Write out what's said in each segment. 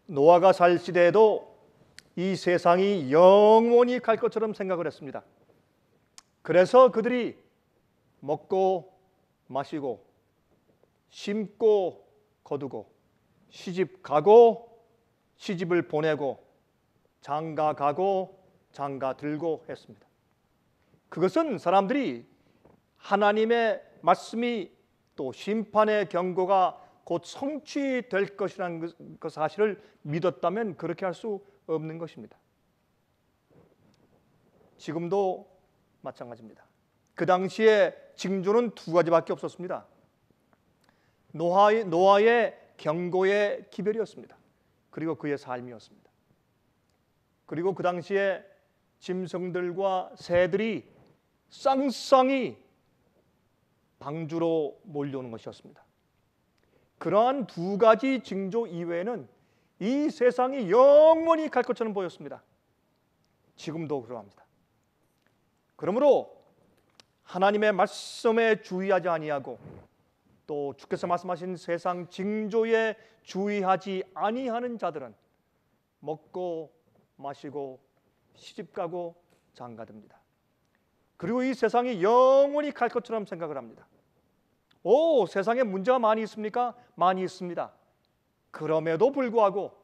노아가 살 시대에도 이 세상이 영원히 갈 것처럼 생각을 했습니다. 그래서 그들이 먹고 마시고 심고 거두고 시집 가고 시집을 보내고 장가 가고 장가 들고 했습니다. 그것은 사람들이 하나님의 말씀이 또 심판의 경고가 곧 성취될 것이라는 그 사실을 믿었다면 그렇게 할 수 없는 것입니다. 지금도 마찬가지입니다. 그 당시에 징조는 두 가지밖에 없었습니다. 노아의 경고의 기별이었습니다. 그리고 그의 삶이었습니다. 그리고 그 당시에 짐승들과 새들이 쌍쌍이 방주로 몰려오는 것이었습니다. 그러한 두 가지 징조 이외에는 이 세상이 영원히 갈 것처럼 보였습니다. 지금도 그러합니다. 그러므로 하나님의 말씀에 주의하지 아니하고 또 주께서 말씀하신 세상 징조에 주의하지 아니하는 자들은 먹고 마시고 시집가고 장가듭니다. 그리고 이 세상이 영원히 갈 것처럼 생각을 합니다. 세상에 문제가 많이 있습니까? 많이 있습니다. 그럼에도 불구하고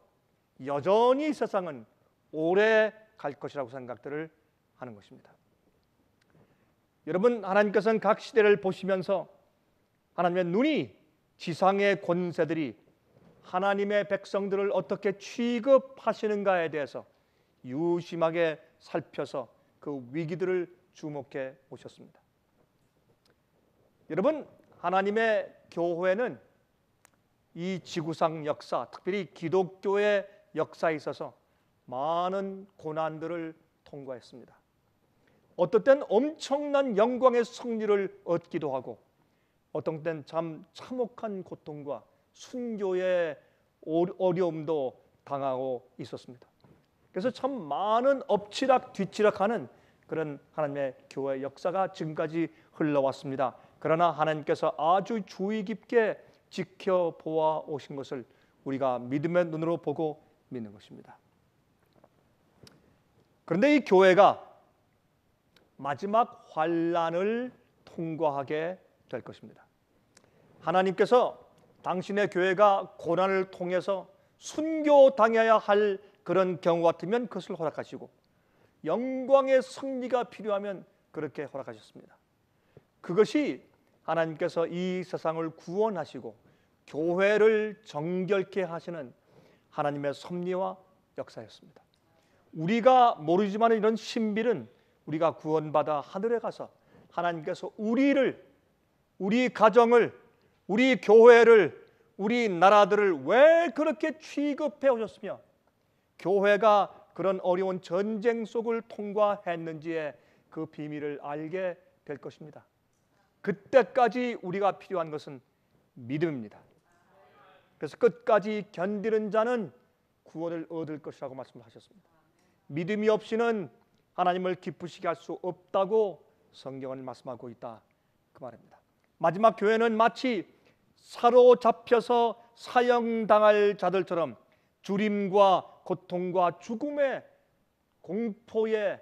여전히 세상은 오래 갈 것이라고 생각들을 하는 것입니다. 여러분, 하나님께서는 각 시대를 보시면서 하나님의 눈이 지상의 권세들이 하나님의 백성들을 어떻게 취급하시는가에 대해서 유심하게 살펴서 그 위기들을 주목해 오셨습니다. 여러분, 하나님의 교회는 이 지구상 역사, 특별히 기독교의 역사에 있어서 많은 고난들을 통과했습니다. 어떨 땐 엄청난 영광의 승리를 얻기도 하고 어떤 땐 참 참혹한 고통과 순교의 어려움도 당하고 있었습니다. 그래서 참 많은 엎치락 뒤치락하는 그런 하나님의 교회 역사가 지금까지 흘러왔습니다. 그러나 하나님께서 아주 주의 깊게 지켜보아 오신 것을 우리가 믿음의 눈으로 보고 믿는 것입니다. 그런데 이 교회가 마지막 환난을 통과하게 될 것입니다. 하나님께서 당신의 교회가 고난을 통해서 순교당해야 할 그런 경우 같으면 그것을 허락하시고 영광의 승리가 필요하면 그렇게 허락하셨습니다. 그것이 하나님께서 이 세상을 구원하시고 교회를 정결케 하시는 하나님의 섭리와 역사였습니다. 우리가 모르지만 이런 신비는 우리가 구원받아 하늘에 가서 하나님께서 우리를, 우리 가정을, 우리 교회를, 우리 나라들을 왜 그렇게 취급해 오셨으며 교회가 그런 어려운 전쟁 속을 통과했는지의 그 비밀을 알게 될 것입니다. 그때까지 우리가 필요한 것은 믿음입니다. 그래서 끝까지 견디는 자는 구원을 얻을 것이라고 말씀하셨습니다. 믿음이 없이는 하나님을 기쁘시게 할 수 없다고 성경은 말씀하고 있다, 그 말입니다. 마지막 교회는 마치 사로잡혀서 사형당할 자들처럼 주림과 고통과 죽음의 공포의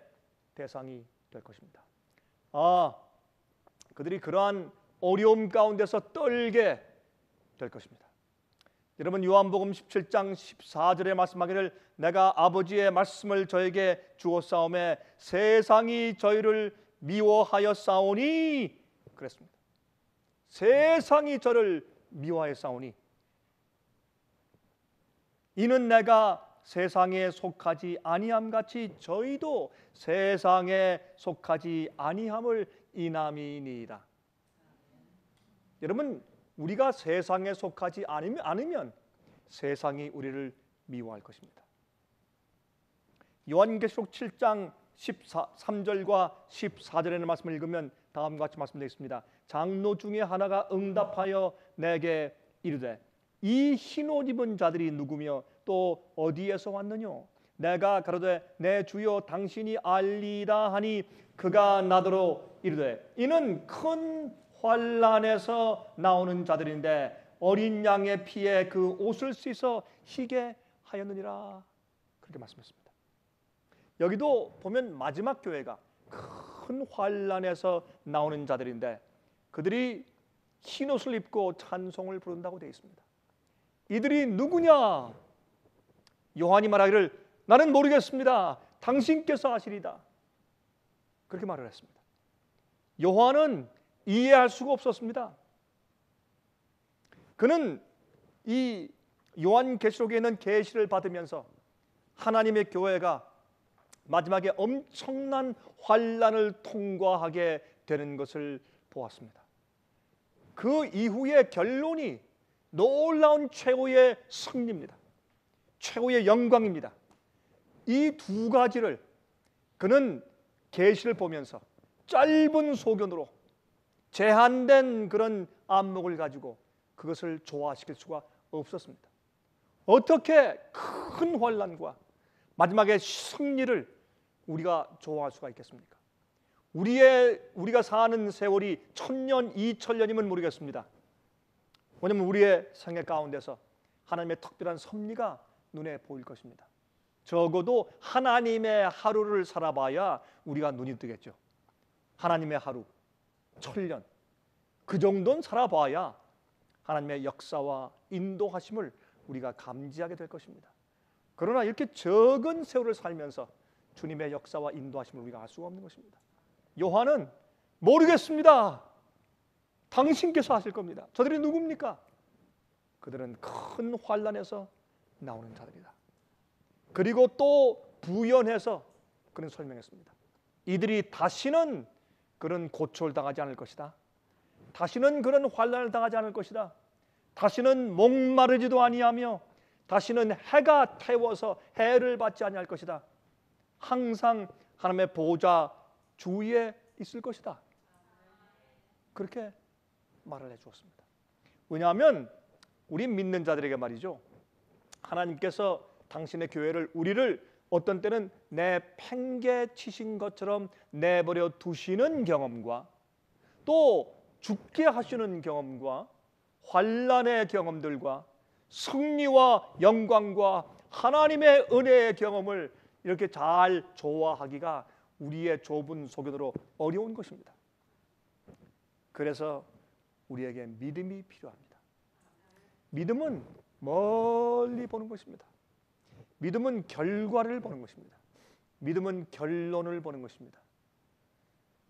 대상이 될 것입니다. 그들이 그러한 어려움 가운데서 떨게 될 것입니다. 여러분, 요한복음 17장 14절에 말씀하기를 내가 아버지의 말씀을 저에게 주었사오매 세상이 저희를 미워하였사오니 그랬습니다. 세상이 저를 미워하였사오니 이는 내가 세상에 속하지 아니함 같이 저희도 세상에 속하지 아니함을 인함이니이다. 여러분, 우리가 세상에 속하지 않으면 세상이 우리를 미워할 것입니다. 요한계시록 7장 13절과 14절에는 말씀을 읽으면 다음과 같이 말씀되어 있습니다. 장로 중에 하나가 응답하여 내게 이르되 이 흰옷 입은 자들이 누구며 또 어디에서 왔느냐? 내가 가로되 내 주여 당신이 알리라 하니 그가 나더러 이르되 이는 큰 환난에서 나오는 자들인데 어린 양의 피에 그 옷을 씻어 희게 하였느니라. 그렇게 말씀했습니다. 여기도 보면 마지막 교회가 큰 환란에서 나오는 자들인데 그들이 흰옷을 입고 찬송을 부른다고 되어 있습니다. 이들이 누구냐? 요한이 말하기를 나는 모르겠습니다. 당신께서 아시리다. 그렇게 말을 했습니다. 요한은 이해할 수가 없었습니다. 그는 이 요한계시록에 있는 계시를 받으면서 하나님의 교회가 마지막에 엄청난 환란을 통과하게 되는 것을 보았습니다. 그 이후의 결론이 놀라운 최고의 승리입니다. 최고의 영광입니다. 이 두 가지를 그는 계시를 보면서 짧은 소견으로 제한된 그런 안목을 가지고 그것을 조화시킬 수가 없었습니다. 어떻게 큰 환난과 마지막에 승리를 우리가 조화할 수가 있겠습니까? 우리가 사는 세월이 1000년, 2000년이면 모르겠습니다. 왜냐하면 우리의 생애 가운데서 하나님의 특별한 섭리가 눈에 보일 것입니다. 적어도 하나님의 하루를 살아봐야 우리가 눈이 뜨겠죠. 하나님의 하루, 1000년 그 정도는 살아봐야 하나님의 역사와 인도하심을 우리가 감지하게 될 것입니다. 그러나 이렇게 적은 세월을 살면서 주님의 역사와 인도하심을 우리가 알 수가 없는 것입니다. 요한은 모르겠습니다. 당신께서 하실 겁니다. 저들이 누굽니까? 그들은 큰 환난에서 나오는 자들이다. 그리고 또 부연해서 그는 설명했습니다. 이들이 다시는 그런 고초를 당하지 않을 것이다. 다시는 그런 환난을 당하지 않을 것이다. 다시는 목마르지도 아니하며 다시는 해가 태워서 해를 받지 아니할 것이다. 항상 하나님의 보호자 주위에 있을 것이다. 그렇게 말을 해주었습니다. 왜냐하면 우리 믿는 자들에게 말이죠, 하나님께서 당신의 교회를, 우리를 어떤 때는 내팽개 치신 것처럼 내버려 두시는 경험과 또 죽게 하시는 경험과 환난의 경험들과 승리와 영광과 하나님의 은혜의 경험을 이렇게 잘 조화하기가 우리의 좁은 소견으로 어려운 것입니다. 그래서 우리에게 믿음이 필요합니다. 믿음은 멀리 보는 것입니다. 믿음은 결과를 보는 것입니다. 믿음은 결론을 보는 것입니다.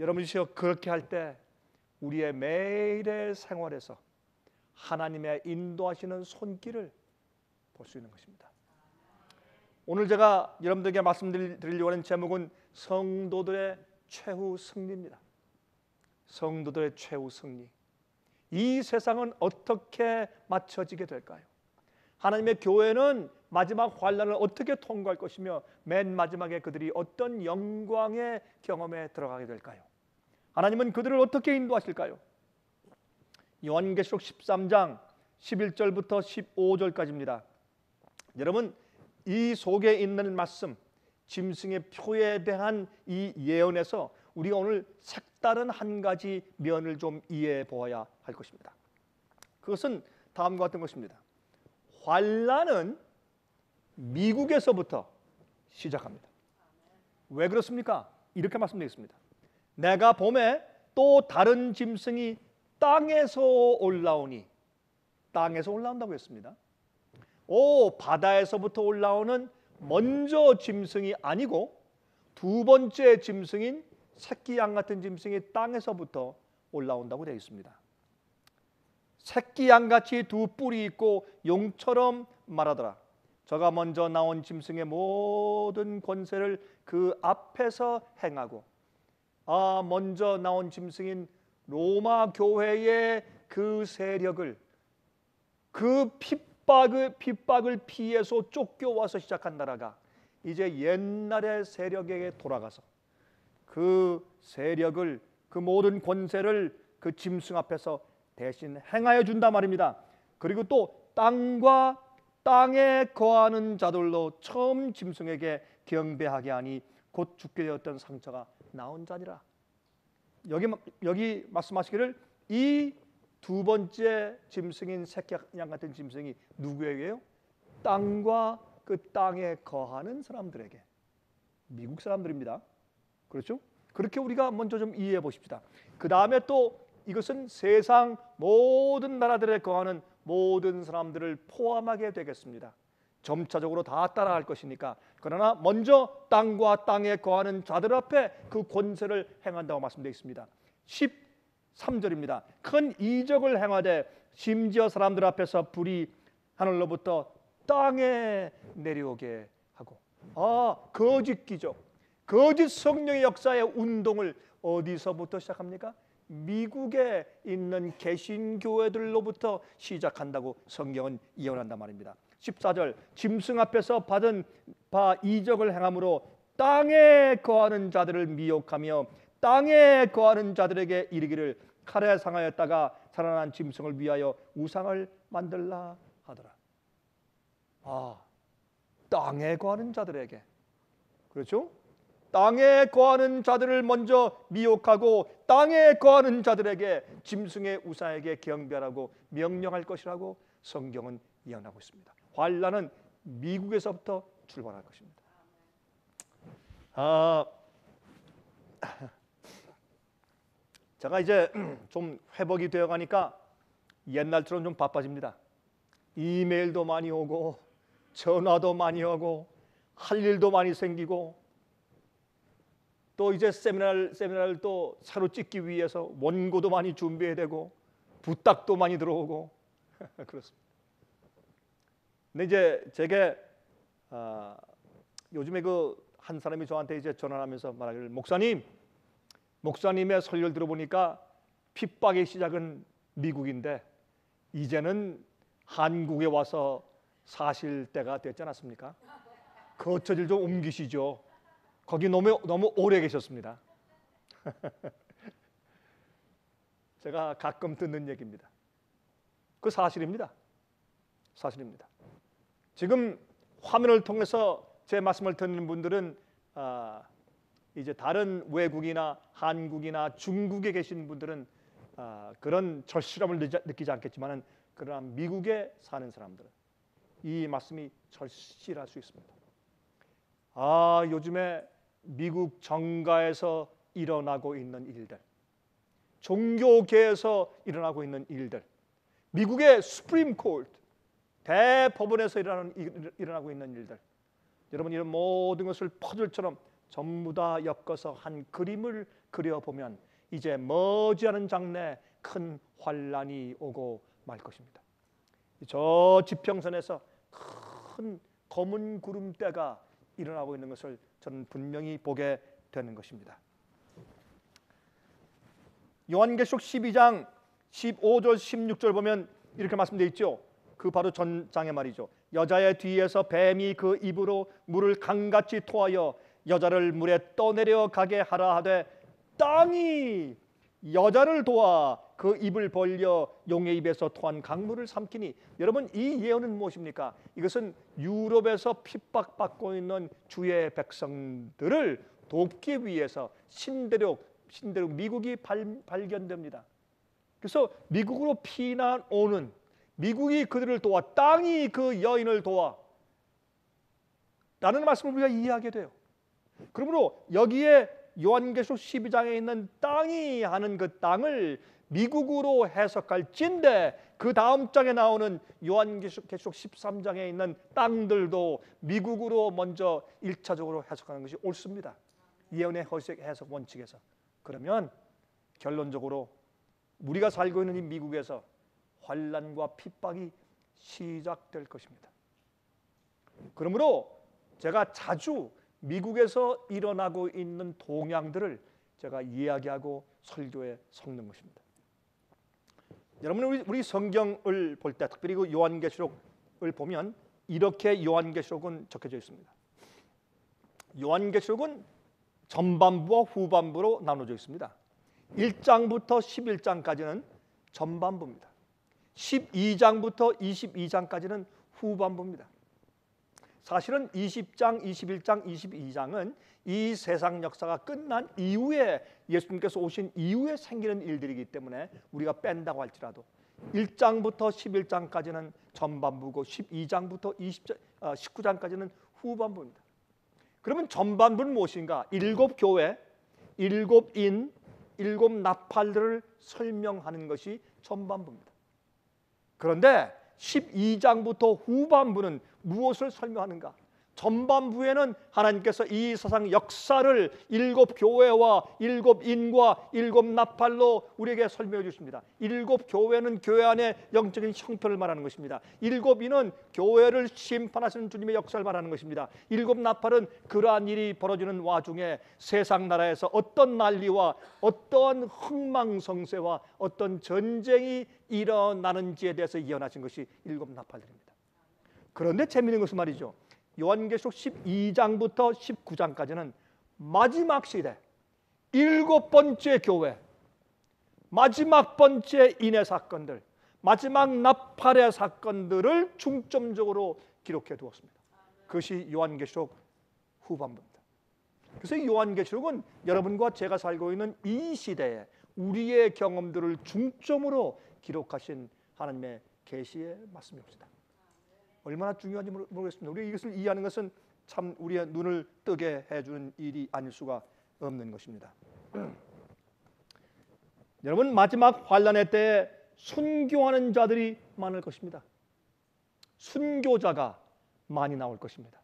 여러분이시여, 그렇게 할 때 우리의 매일의 생활에서 하나님의 인도하시는 손길을 볼 수 있는 것입니다. 오늘 제가 여러분들에게 말씀드리려고 하는 제목은 성도들의 최후 승리입니다. 성도들의 최후 승리. 이 세상은 어떻게 맞춰지게 될까요? 하나님의 교회는 마지막 환난을 어떻게 통과할 것이며 맨 마지막에 그들이 어떤 영광의 경험에 들어가게 될까요? 하나님은 그들을 어떻게 인도하실까요? 요한계시록 13장 11절부터 15절까지입니다. 여러분, 이 속에 있는 말씀, 짐승의 표에 대한 이 예언에서 우리가 오늘 색다른 한 가지 면을 좀 이해해 보아야 할 것입니다. 그것은 다음과 같은 것입니다. 환난은 미국에서부터 시작합니다. 왜 그렇습니까? 이렇게 말씀드리겠습니다. 내가 봄에 또 다른 짐승이 땅에서 올라오니, 땅에서 올라온다고 했습니다. 바다에서부터 올라오는 먼저 짐승이 아니고 두 번째 짐승인 새끼 양 같은 짐승이 땅에서부터 올라온다고 되어 있습니다. 새끼 양같이 두 뿔이 있고 용처럼 말하더라. 저가 먼저 나온 짐승의 모든 권세를 그 앞에서 행하고, 먼저 나온 짐승인 로마 교회의 그 세력을, 그 핍박을 피해서 쫓겨와서 시작한 나라가 이제 옛날의 세력에게 돌아가서 그 세력을, 그 모든 권세를 그 짐승 앞에서 대신 행하여 준단 말입니다. 그리고 또 땅과 땅에 거하는 자들로 처음 짐승에게 경배하게 하니 곧 죽게 되었던 상처가 나온 자니라. 여기 말씀하시기를 이 두 번째 짐승인 새끼 양 같은 짐승이 누구에게요? 땅과 그 땅에 거하는 사람들에게, 미국 사람들입니다. 그렇죠? 그렇게 우리가 먼저 좀 이해해 보십시다. 그 다음에 또 이것은 세상 모든 나라들에 거하는 모든 사람들을 포함하게 되겠습니다. 점차적으로 다 따라갈 것이니까. 그러나 먼저 땅과 땅에 거하는 자들 앞에 그 권세를 행한다고 말씀되어 있습니다. 13절입니다. 큰 이적을 행하되 심지어 사람들 앞에서 불이 하늘로부터 땅에 내려오게 하고. 거짓 기적, 거짓 성령의 역사의 운동을 어디서부터 시작합니까? 미국에 있는 개신교회들로부터 시작한다고 성경은 예언한단 말입니다. 14절, 짐승 앞에서 받은 바 이적을 행함으로 땅에 거하는 자들을 미혹하며 땅에 거하는 자들에게 이르기를 칼에 상하였다가 살아난 짐승을 위하여 우상을 만들라 하더라. 땅에 거하는 자들에게, 그렇죠? 땅에 거하는 자들을 먼저 미혹하고 땅에 거하는 자들에게 짐승의 우상에게 경배하라고 명령할 것이라고 성경은 예언하고 있습니다. 환란은 미국에서부터 출발할 것입니다. 제가 이제 좀 회복이 되어 가니까 옛날처럼 좀 바빠집니다. 이메일도 많이 오고 전화도 많이 오고 할 일도 많이 생기고, 또 이제 세미나를 또 새로 찍기 위해서 원고도 많이 준비해야 되고 부탁도 많이 들어오고 그렇습니다. 근데 이제 제게 요즘에 그 한 사람이 저한테 이제 전화하면서 말하기를, 목사님의 설교를 들어보니까 핍박의 시작은 미국인데 이제는 한국에 와서 사실 때가 됐지 않았습니까? 거처질 좀 옮기시죠. 거기 너무 오래 계셨습니다. 제가 가끔 듣는 얘기입니다. 그 사실입니다. 사실입니다. 지금 화면을 통해서 제 말씀을 듣는 분들은 이제 다른 외국이나 한국이나 중국에 계신 분들은 그런 절실함을 느끼지 않겠지만은, 그러나 미국에 사는 사람들은 이 말씀이 절실할 수 있습니다. 요즘에 미국 정가에서 일어나고 있는 일들, 종교계에서 일어나고 있는 일들, 미국의 수프림 코트, 대법원에서 일어나고 있는 일들, 여러분 이런 모든 것을 퍼즐처럼 전부 다 엮어서 한 그림을 그려보면 이제 머지않은 장래 큰 환란이 오고 말 것입니다. 저 지평선에서 큰 검은 구름대가 일어나고 있는 것을 저는 분명히 보게 되는 것입니다. 요한계시록 12장 15절 16절 보면 이렇게 말씀되어 있죠. 그 바로 전장의 말이죠. 여자의 뒤에서 뱀이 그 입으로 물을 강같이 토하여 여자를 물에 떠내려 가게 하라 하되 땅이 여자를 도와 그 입을 벌려 용의 입에서 토한 강물을 삼키니. 여러분 이 예언은 무엇입니까? 이것은 유럽에서 핍박받고 있는 주의 백성들을 돕기 위해서 신대륙 미국이 발견됩니다. 그래서 미국으로 피난 오는, 미국이 그들을 도와, 땅이 그 여인을 도와 라는 말씀을 우리가 이해하게 돼요. 그러므로 여기에 요한계시록 12장에 있는 땅이 하는 그 땅을 미국으로 해석할진데, 그 다음 장에 나오는 요한계시록 13장에 있는 땅들도 미국으로 먼저 1차적으로 해석하는 것이 옳습니다. 예언의 해석 원칙에서. 그러면 결론적으로 우리가 살고 있는 이 미국에서 환란과 핍박이 시작될 것입니다. 그러므로 제가 자주 미국에서 일어나고 있는 동향들을 제가 이야기하고 설교에 섞는 것입니다. 여러분 우리 성경을 볼 때, 특별히 그 요한계시록을 보면 이렇게 요한계시록은 적혀져 있습니다. 요한계시록은 전반부와 후반부로 나눠져 있습니다. 1장부터 11장까지는 전반부입니다. 12장부터 22장까지는 후반부입니다. 사실은 20장, 21장, 22장은 이 세상 역사가 끝난 이후에, 예수님께서 오신 이후에 생기는 일들이기 때문에 우리가 뺀다고 할지라도 1장부터 11장까지는 전반부고 12장부터 19장까지는 후반부입니다. 그러면 전반부는 무엇인가? 7교회, 7인, 7나팔들을 설명하는 것이 전반부입니다. 그런데 12장부터 후반부는 무엇을 설명하는가? 전반부에는 하나님께서 이 세상 역사를 7교회와 7인과 7나팔로 우리에게 설명해 주십니다. 7교회는 교회 안에 영적인 형편을 말하는 것입니다. 7인은 교회를 심판하시는 주님의 역사를 말하는 것입니다. 7나팔은 그러한 일이 벌어지는 와중에 세상 나라에서 어떤 난리와 어떤 흥망성쇠와 어떤 전쟁이 일어나는지에 대해서 예언하신 것이 7나팔들입니다. 그런데 재미있는 것은 말이죠, 요한계시록 12장부터 19장까지는 마지막 시대, 7번째 교회, 마지막 번째 인의 사건들, 마지막 나팔의 사건들을 중점적으로 기록해 두었습니다. 그것이 요한계시록 후반부입니다. 그래서 요한계시록은 여러분과 제가 살고 있는 이 시대에 우리의 경험들을 중점으로 기록하신 하나님의 계시의 말씀입니다. 얼마나 중요한지 모르겠습니다. 우리가 이것을 이해하는 것은 참 우리의 눈을 뜨게 해주는 일이 아닐 수가 없는 것입니다. 여러분, 마지막 환난의 때에 순교하는 자들이 많을 것입니다. 순교자가 많이 나올 것입니다.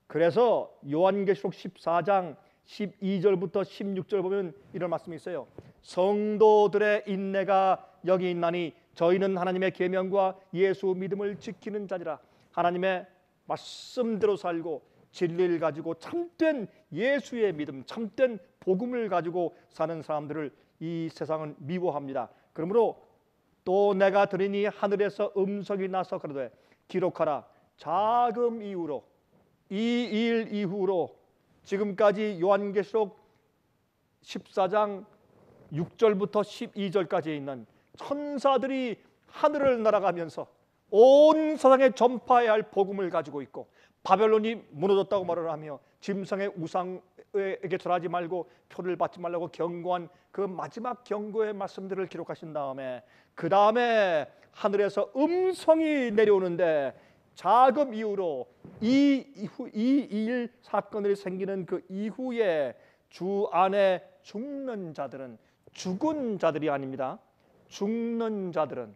그래서 요한계시록 14장 12절부터 16절 보면 이런 말씀이 있어요. 성도들의 인내가 여기 있나니 저희는 하나님의 계명과 예수 믿음을 지키는 자니라. 하나님의 말씀대로 살고 진리를 가지고 참된 예수의 믿음, 참된 복음을 가지고 사는 사람들을 이 세상은 미워합니다. 그러므로 또 내가 들으니 하늘에서 음성이 나서 그러되 기록하라. 자금 이후로, 이 일 이후로 지금까지 요한계시록 14장 6절부터 12절까지 있는 천사들이 하늘을 날아가면서 온 세상에 전파해야 할 복음을 가지고 있고, 바벨론이 무너졌다고 말을 하며 짐승의 우상에게 절하지 말고 표를 받지 말라고 경고한 그 마지막 경고의 말씀들을 기록하신 다음에, 그 다음에 하늘에서 음성이 내려오는데 자금 이후로 이 일 사건들이 생기는 그 이후에 주 안에 죽는 자들은, 죽은 자들이 아닙니다. 죽는 자들은,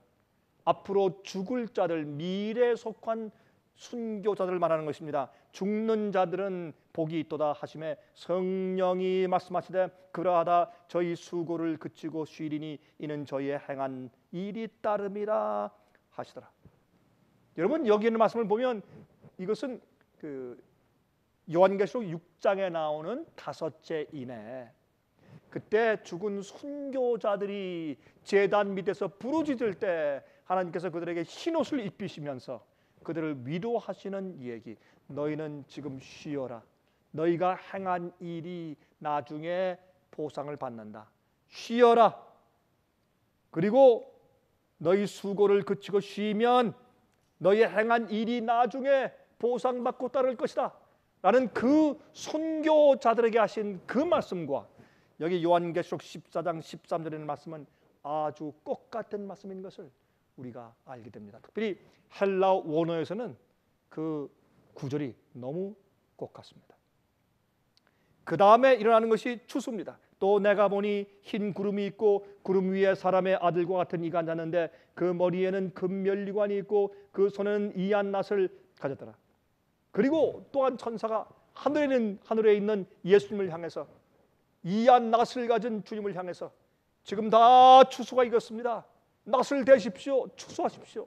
앞으로 죽을 자들, 미래에 속한 순교자들을 말하는 것입니다. 죽는 자들은 복이 있도다 하심에 성령이 말씀하시되 그러하다 저희 수고를 그치고 쉬리니 이는 저희의 행한 일이 따름이라 하시더라. 여러분, 여기 있는 말씀을 보면 이것은 그 요한계시록 6장에 나오는 다섯째 인에, 그때 죽은 순교자들이 제단 밑에서 부르짖을 때 하나님께서 그들에게 흰옷을 입히시면서 그들을 위로하시는 얘기. 너희는 지금 쉬어라. 너희가 행한 일이 나중에 보상을 받는다. 쉬어라. 그리고 너희 수고를 그치고 쉬면 너희 행한 일이 나중에 보상받고 따를 것이다 라는 그 순교자들에게 하신 그 말씀과 여기 요한계시록 14장 13절에 있는 말씀은 아주 똑같은 말씀인 것을 우리가 알게 됩니다. 특별히 헬라 원어에서는 그 구절이 너무 똑같습니다. 그 다음에 일어나는 것이 추수입니다. 또 내가 보니 흰 구름이 있고 구름 위에 사람의 아들과 같은 이가 앉았는데 그 머리에는 금면류관이 있고 그 손에는 이한 낫을 가졌더라. 그리고 또한 천사가 하늘에 있는 예수님을 향해서, 이한 낫을 가진 주님을 향해서 지금 다 추수가 익었습니다. 낫을 대십시오. 추수하십시오.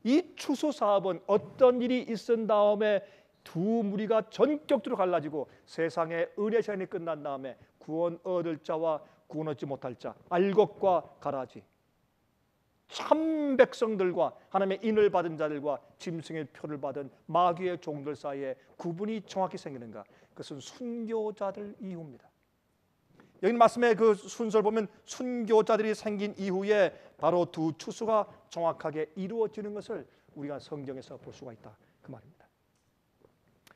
이 추수 사업은 어떤 일이 있은 다음에 두 무리가 전격적으로 갈라지고 세상의 은혜 시간이 끝난 다음에 구원 얻을 자와 구원 얻지 못할 자, 알곡과 가라지, 참 백성들과 하나님의 인을 받은 자들과 짐승의 표를 받은 마귀의 종들 사이에 구분이 정확히 생기는가? 그것은 순교자들 이후입니다. 여기 말씀의 그 순서를 보면 순교자들이 생긴 이후에 바로 두 추수가 정확하게 이루어지는 것을 우리가 성경에서 볼 수가 있다, 그 말입니다.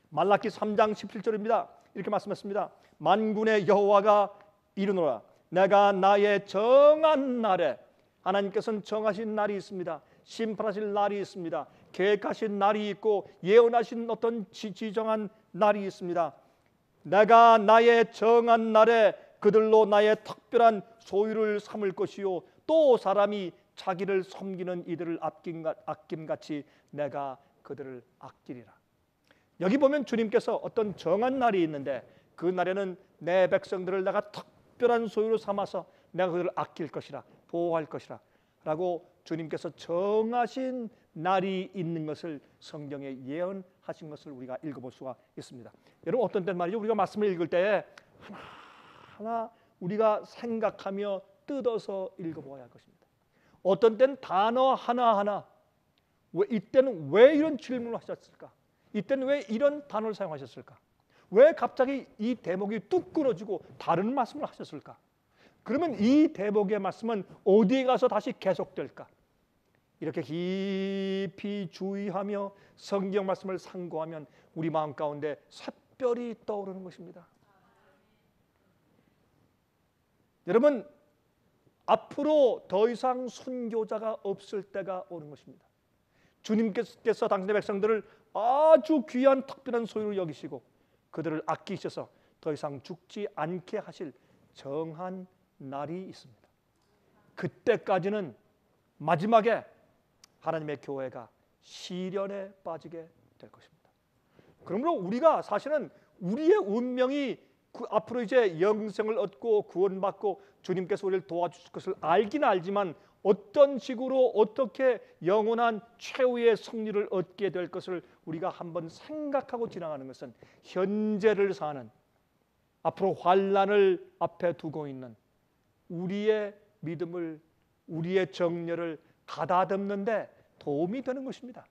말라기 3장 17절입니다. 이렇게 말씀했습니다. 만군의 여호와가 이르노라. 내가 나의 정한 날에 하나님께서는 정하신 날이 있습니다. 심판하실 날이 있습니다. 계획하신 날이 있고 예언하신 어떤 지정한 날이 있습니다. 내가 나의 정한 날에 그들로 나의 특별한 소유를 삼을 것이요 또 사람이 자기를 섬기는 이들을 아낌같이 내가 그들을 아끼리라. 여기 보면 주님께서 어떤 정한 날이 있는데 그 날에는 내 백성들을 내가 특별한 소유로 삼아서 내가 그들을 아낄 것이라, 보호할 것이라 라고 주님께서 정하신 날이 있는 것을 성경에 예언하신 것을 우리가 읽어볼 수가 있습니다. 여러분, 어떤 때 말이죠, 우리가 말씀을 읽을 때에 하나하나 우리가 생각하며 뜯어서 읽어보아야 할 것입니다. 어떤 때는 단어 하나하나 이때는 왜 이런 질문을 하셨을까? 이때는 왜 이런 단어를 사용하셨을까? 왜 갑자기 이 대목이 뚝 끊어지고 다른 말씀을 하셨을까? 그러면 이 대목의 말씀은 어디에 가서 다시 계속될까? 이렇게 깊이 주의하며 성경 말씀을 상고하면 우리 마음 가운데 샛별이 떠오르는 것입니다. 여러분, 앞으로 더 이상 순교자가 없을 때가 오는 것입니다. 주님께서 당신의 백성들을 아주 귀한 특별한 소유로 여기시고 그들을 아끼셔서 더 이상 죽지 않게 하실 정한 날이 있습니다. 그때까지는 마지막에 하나님의 교회가 시련에 빠지게 될 것입니다. 그러므로 우리가 사실은 우리의 운명이 앞으로 이제 영생을 얻고 구원받고 주님께서 우리를 도와주실 것을 알긴 알지만 어떤 식으로 어떻게 영원한 최후의 승리를 얻게 될 것을 우리가 한번 생각하고 지나가는 것은 현재를 사는, 앞으로 환난을 앞에 두고 있는 우리의 믿음을, 우리의 정열을 가다듬는 데 도움이 되는 것입니다.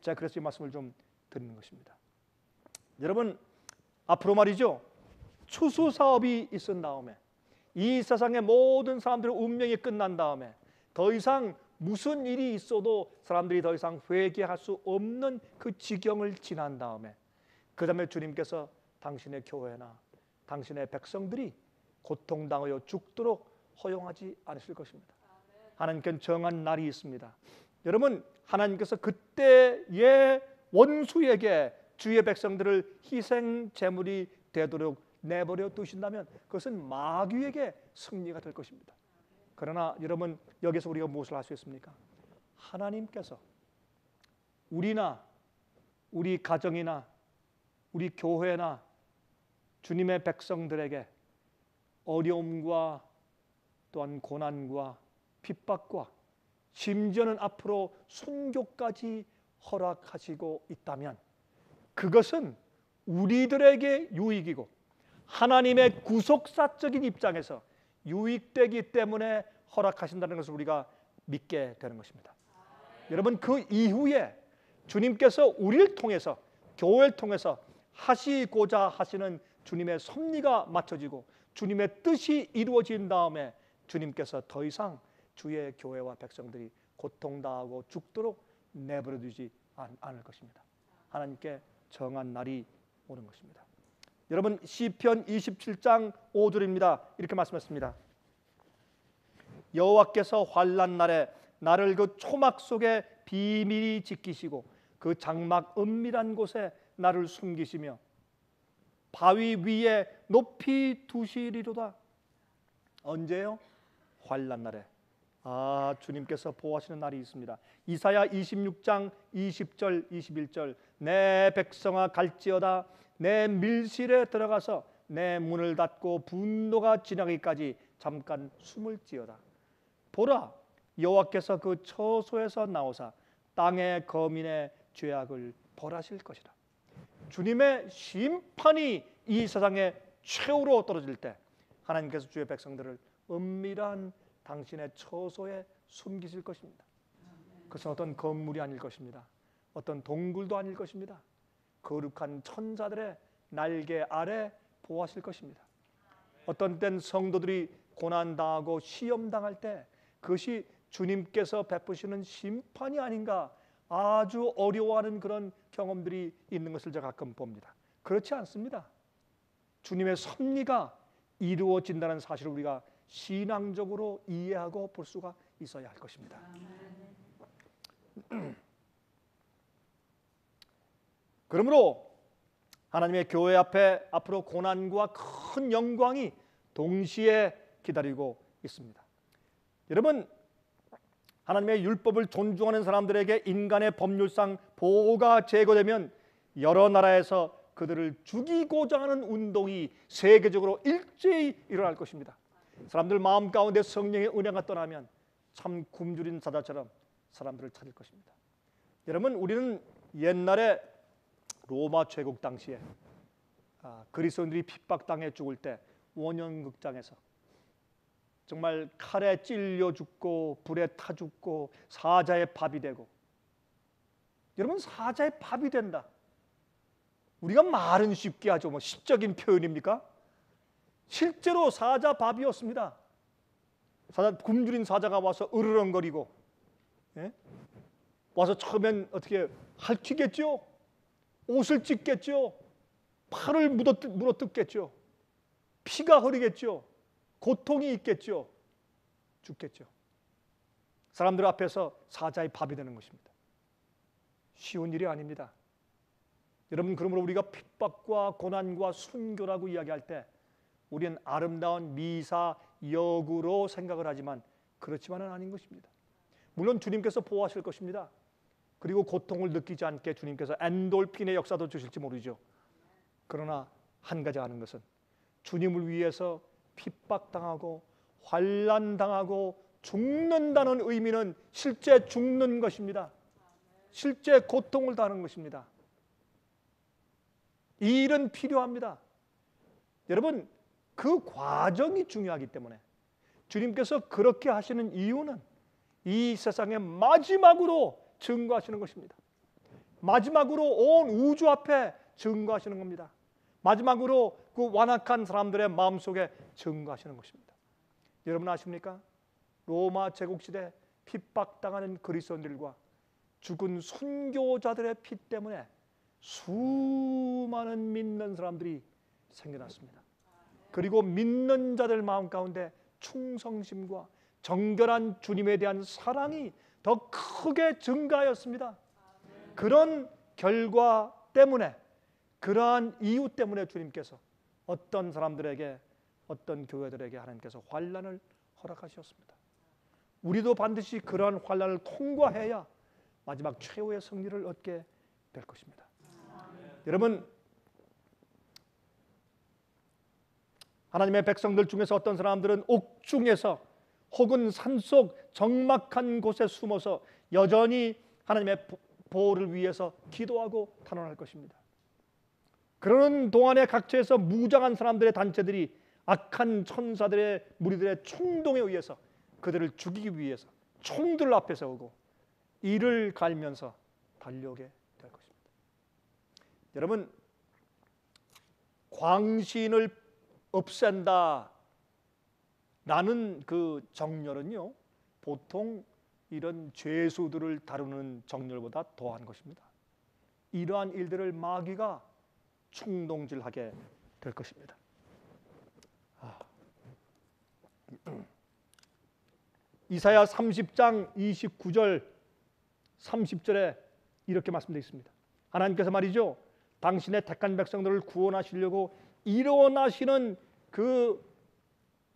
제가 그래서 이 말씀을 좀 드리는 것입니다. 여러분, 앞으로 말이죠, 추수 사업이 있은 다음에 이 세상의 모든 사람들의 운명이 끝난 다음에 더 이상 무슨 일이 있어도 사람들이 더 이상 회개할 수 없는 그 지경을 지난 다음에 그 다음에 주님께서 당신의 교회나 당신의 백성들이 고통당하여 죽도록 허용하지 않으실 것입니다. 하나님께는 정한 날이 있습니다. 여러분, 하나님께서 그때의 원수에게 주의 백성들을 희생 제물이 되도록 내버려 두신다면 그것은 마귀에게 승리가 될 것입니다. 그러나 여러분, 여기서 우리가 무엇을 할 수 있습니까? 하나님께서 우리나 우리 가정이나 우리 교회나 주님의 백성들에게 어려움과 또한 고난과 핍박과 심지어는 앞으로 순교까지 허락하시고 있다면 그것은 우리들에게 유익이고 하나님의 구속사적인 입장에서 유익되기 때문에 허락하신다는 것을 우리가 믿게 되는 것입니다. 여러분, 그 이후에 주님께서 우리를 통해서, 교회를 통해서 하시고자 하시는 주님의 섭리가 맞춰지고 주님의 뜻이 이루어진 다음에 주님께서 더 이상 주의 교회와 백성들이 고통당하고 죽도록 내버려 두지 않을 것입니다. 하나님께 정한 날이 오는 것입니다. 여러분, 시편 27장 5절입니다. 이렇게 말씀했습니다. 여호와께서 환난 날에 나를 그 초막 속에 비밀히 지키시고 그 장막 은밀한 곳에 나를 숨기시며 바위 위에 높이 두시리로다. 언제요? 환난 날에. 주님께서 보호하시는 날이 있습니다. 이사야 26장 20절 21절 내 백성아 갈지어다 내 밀실에 들어가서 내 문을 닫고 분노가 지나기까지 잠깐 숨을지어다. 보라, 여호와께서 그 처소에서 나오사 땅의 거민의 죄악을 벌하실 것이라. 주님의 심판이 이 세상에 최후로 떨어질 때 하나님께서 주의 백성들을 은밀한 당신의 처소에 숨기실 것입니다. 그것은 어떤 건물이 아닐 것입니다. 어떤 동굴도 아닐 것입니다. 거룩한 천사들의 날개 아래 보호하실 것입니다. 어떤 땐 성도들이 고난당하고 시험당할 때 그것이 주님께서 베푸시는 심판이 아닌가 아주 어려워하는 그런 경험들이 있는 것을 제가 가끔 봅니다. 그렇지 않습니다. 주님의 섭리가 이루어진다는 사실을 우리가 신앙적으로 이해하고 볼 수가 있어야 할 것입니다. 그러므로 하나님의 교회 앞에 앞으로 고난과 큰 영광이 동시에 기다리고 있습니다. 여러분, 하나님의 율법을 존중하는 사람들에게 인간의 법률상 보호가 제거되면 여러 나라에서 그들을 죽이고자 하는 운동이 세계적으로 일제히 일어날 것입니다. 사람들 마음 가운데 성령의 은혜가 떠나면 참 굶주린 사자처럼 사람들을 찾을 것입니다. 여러분, 우리는 옛날에 로마 제국 당시에 그리스도인들이 핍박당해 죽을 때 원형극장에서 정말 칼에 찔려 죽고 불에 타 죽고 사자의 밥이 되고, 여러분, 사자의 밥이 된다. 우리가 말은 쉽게 하죠. 뭐 시적인 표현입니까? 실제로 사자 밥이었습니다. 굶주린 사자가 와서 으르렁거리고, 와서 처음엔 어떻게 핥히겠죠? 옷을 찢겠죠? 팔을 물어뜯겠죠? 피가 흐르겠죠? 고통이 있겠죠? 죽겠죠? 사람들 앞에서 사자의 밥이 되는 것입니다. 쉬운 일이 아닙니다. 여러분, 그러므로 우리가 핍박과 고난과 순교라고 이야기할 때 우리는 아름다운 미사 역으로 생각을 하지만 그렇지만은 아닌 것입니다. 물론 주님께서 보호하실 것입니다. 그리고 고통을 느끼지 않게 주님께서 엔돌핀의 역사도 주실지 모르죠. 그러나 한 가지 아는 것은 주님을 위해서 핍박당하고 환난당하고 죽는다는 의미는 실제 죽는 것입니다. 실제 고통을 당하는 것입니다. 이 일은 필요합니다. 여러분, 그 과정이 중요하기 때문에 주님께서 그렇게 하시는 이유는 이 세상의 마지막으로 증거하시는 것입니다. 마지막으로 온 우주 앞에 증거하시는 겁니다. 마지막으로 그 완악한 사람들의 마음속에 증거하시는 것입니다. 여러분 아십니까? 로마 제국시대 핍박당하는 그리스도인들과 죽은 순교자들의 피 때문에 수많은 믿는 사람들이 생겨났습니다. 그리고 믿는 자들 마음 가운데 충성심과 정결한 주님에 대한 사랑이 더 크게 증가하였습니다. 그런 결과 때문에, 그러한 이유 때문에 주님께서 어떤 사람들에게, 어떤 교회들에게 하나님께서 환난을 허락하셨습니다. 우리도 반드시 그러한 환난을 통과해야 마지막 최후의 승리를 얻게 될 것입니다. 여러분, 하나님의 백성들 중에서 어떤 사람들은 옥중에서 혹은 산속 적막한 곳에 숨어서 여전히 하나님의 보호를 위해서 기도하고 탄원할 것입니다. 그러는 동안에 각처에서 무장한 사람들의 단체들이 악한 천사들의 무리들의 충동에 의해서 그들을 죽이기 위해서 총들 앞에 세우고 이를 갈면서 달려오게 될 것입니다. 여러분, 광신을 없앤다 라는 그 정렬은요, 보통 이런 죄수들을 다루는 정렬보다 더한 것입니다. 이러한 일들을 마귀가 충동질하게 될 것입니다. 이사야 30장 29절 30절에 이렇게 말씀되어 있습니다. 하나님께서 말이죠, 당신의 택한 백성들을 구원하시려고 일어나시는 그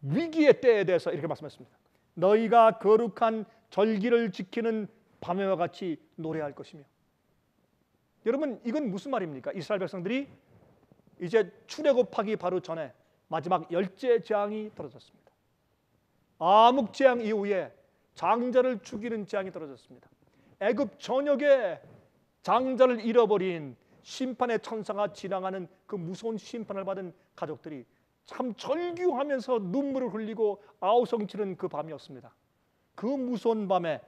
위기의 때에 대해서 이렇게 말씀했습니다. 너희가 거룩한 절기를 지키는 밤에와 같이 노래할 것이며. 여러분, 이건 무슨 말입니까? 이스라엘 백성들이 이제 출애굽하기 바로 전에 마지막 열째 재앙이 떨어졌습니다. 암흑 재앙 이후에 장자를 죽이는 재앙이 떨어졌습니다. 애굽 전역에 장자를 잃어버린 심판의 천사가 지나가는 그 무서운 심판을 받은 가족들이 참 절규하면서 눈물을 흘리고 아우성치는 그 밤이었습니다. 그 무서운 밤에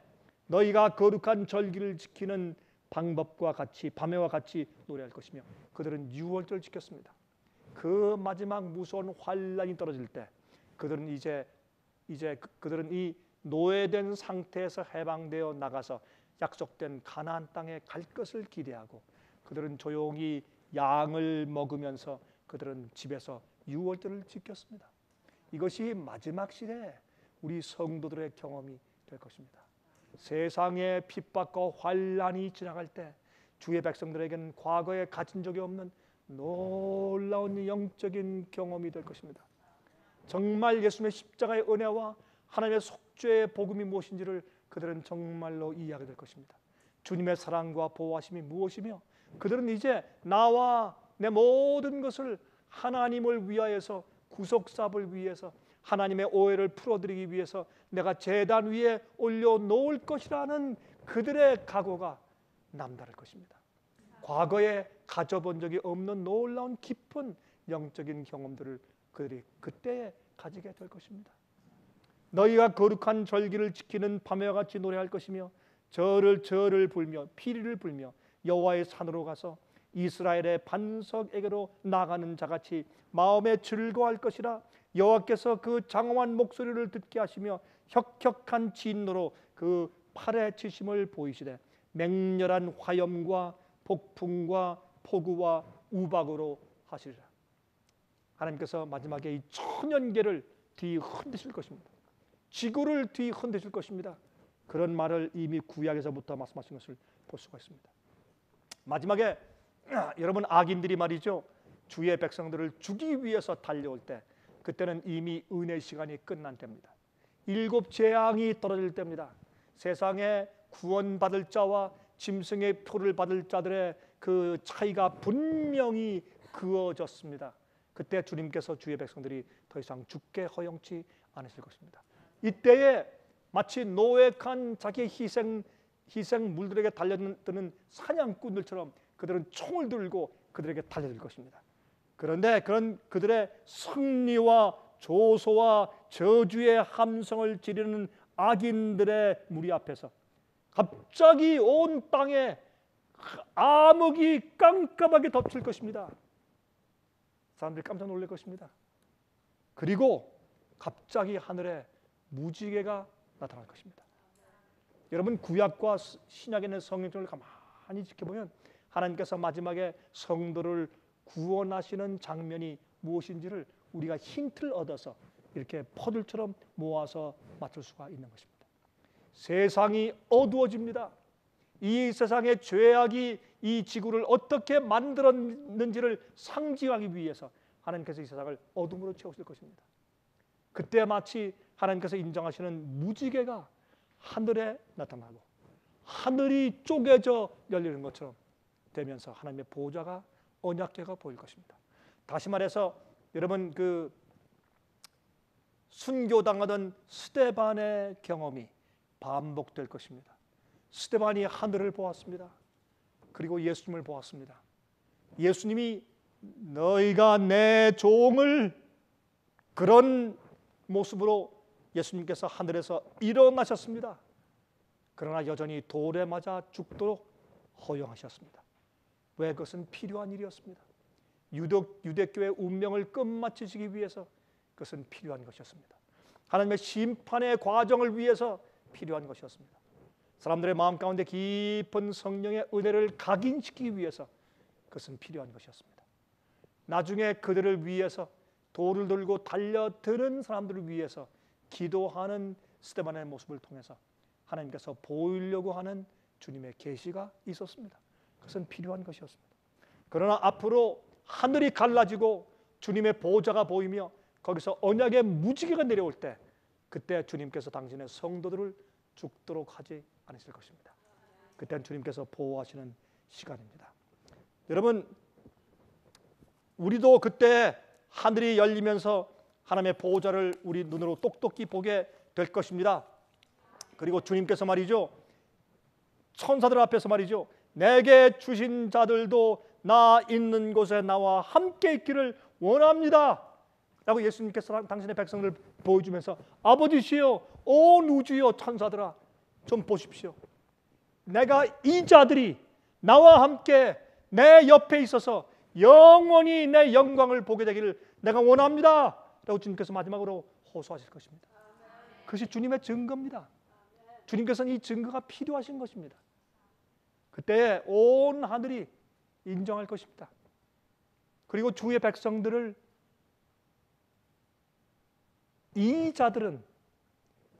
너희가 거룩한 절기를 지키는 방법과 같이 밤에와 같이 노래할 것이며, 그들은 유월절을 지켰습니다. 그 마지막 무서운 환난이 떨어질 때 그들은 이제 그들은 이 노예된 상태에서 해방되어 나가서 약속된 가나안 땅에 갈 것을 기대하고, 그들은 조용히 양을 먹으면서 그들은 집에서 유월절을 지켰습니다. 이것이 마지막 시대 우리 성도들의 경험이 될 것입니다. 세상의 핍박과 환란이 지나갈 때 주의 백성들에게는 과거에 가진 적이 없는 놀라운 영적인 경험이 될 것입니다. 정말 예수님의 십자가의 은혜와 하나님의 속죄의 복음이 무엇인지를 그들은 정말로 이해하게 될 것입니다. 주님의 사랑과 보호하심이 무엇이며 그들은 이제 나와 내 모든 것을 하나님을 위하여서 구속사업을 위해서 하나님의 오해를 풀어드리기 위해서 내가 제단 위에 올려놓을 것이라는 그들의 각오가 남다를 것입니다. 과거에 가져본 적이 없는 놀라운 깊은 영적인 경험들을 그들이 그때 가지게 될 것입니다. 너희가 거룩한 절기를 지키는 밤과 같이 노래할 것이며 절을 불며 피리를 불며 여호와의 산으로 가서 이스라엘의 반석에게로 나가는 자같이 마음에 즐거워할 것이라. 여호와께서 그 장엄한 목소리를 듣게 하시며 혁혁한 진노로 그 팔에 치심을 보이시되 맹렬한 화염과 폭풍과 폭우와 우박으로 하시리라. 하나님께서 마지막에 이 천연계를 뒤흔드실 것입니다. 지구를 뒤흔드실 것입니다. 그런 말을 이미 구약에서부터 말씀하신 것을 볼 수가 있습니다. 마지막에 여러분 악인들이 말이죠, 주의 백성들을 죽이기 위해서 달려올 때 그때는 이미 은혜 시간이 끝난 때입니다. 7 재앙이 떨어질 때입니다. 세상에 구원받을 자와 짐승의 표를 받을 자들의 그 차이가 분명히 그어졌습니다. 그때 주님께서 주의 백성들이 더 이상 죽게 허용치 않으실 것입니다. 이때에 마치 노획한 자기 희생 물들에게 달려드는 사냥꾼들처럼 그들은 총을 들고 그들에게 달려들 것입니다. 그런데 그런 그들의 승리와 조소와 저주의 함성을 지르는 악인들의 무리 앞에서 갑자기 온 땅에 암흑이 깜깜하게 덮칠 것입니다. 사람들이 깜짝 놀랄 것입니다. 그리고 갑자기 하늘에 무지개가 나타날 것입니다. 여러분 구약과 신약에 있는 성경을 가만히 지켜보면 하나님께서 마지막에 성도를 구원하시는 장면이 무엇인지를 우리가 힌트를 얻어서 이렇게 퍼즐처럼 모아서 맞출 수가 있는 것입니다. 세상이 어두워집니다. 이 세상의 죄악이 이 지구를 어떻게 만들었는지를 상징하기 위해서 하나님께서 이 세상을 어둠으로 채우실 것입니다. 그때 마치 하나님께서 인정하시는 무지개가 하늘에 나타나고 하늘이 쪼개져 열리는 것처럼 되면서 하나님의 보좌가 언약궤가 보일 것입니다. 다시 말해서 여러분 그 순교당하던 스데반의 경험이 반복될 것입니다. 스데반이 하늘을 보았습니다. 그리고 예수님을 보았습니다. 예수님이 너희가 내 종을, 그런 모습으로 예수님께서 하늘에서 일어나셨습니다. 그러나 여전히 돌에 맞아 죽도록 허용하셨습니다. 왜? 그것은 필요한 일이었습니다. 유대교의 운명을 끝마치시기 위해서 그것은 필요한 것이었습니다. 하나님의 심판의 과정을 위해서 필요한 것이었습니다. 사람들의 마음 가운데 깊은 성령의 은혜를 각인시키기 위해서 그것은 필요한 것이었습니다. 나중에 그들을 위해서 돌을 들고 달려드는 사람들을 위해서 기도하는 스데반의 모습을 통해서 하나님께서 보이려고 하는 주님의 계시가 있었습니다. 그것은 필요한 것이었습니다. 그러나 앞으로 하늘이 갈라지고 주님의 보좌가 보이며 거기서 언약의 무지개가 내려올 때 그때 주님께서 당신의 성도들을 죽도록 하지 않으실 것입니다. 그때는 주님께서 보호하시는 시간입니다. 여러분, 우리도 그때 하늘이 열리면서 하나님의 보호자를 우리 눈으로 똑똑히 보게 될 것입니다. 그리고 주님께서 말이죠, 천사들 앞에서 말이죠, 내게 주신 자들도 나 있는 곳에 나와 함께 있기를 원합니다 라고 예수님께서 당신의 백성들을 보여주면서 아버지시여, 온 우주여, 천사들아 좀 보십시오. 내가 이 자들이 나와 함께 내 옆에 있어서 영원히 내 영광을 보게 되기를 내가 원합니다 라고 주님께서 마지막으로 호소하실 것입니다. 그것이 주님의 증거입니다. 주님께서는 이 증거가 필요하신 것입니다. 그때 온 하늘이 인정할 것입니다. 그리고 주의 백성들을 이 자들은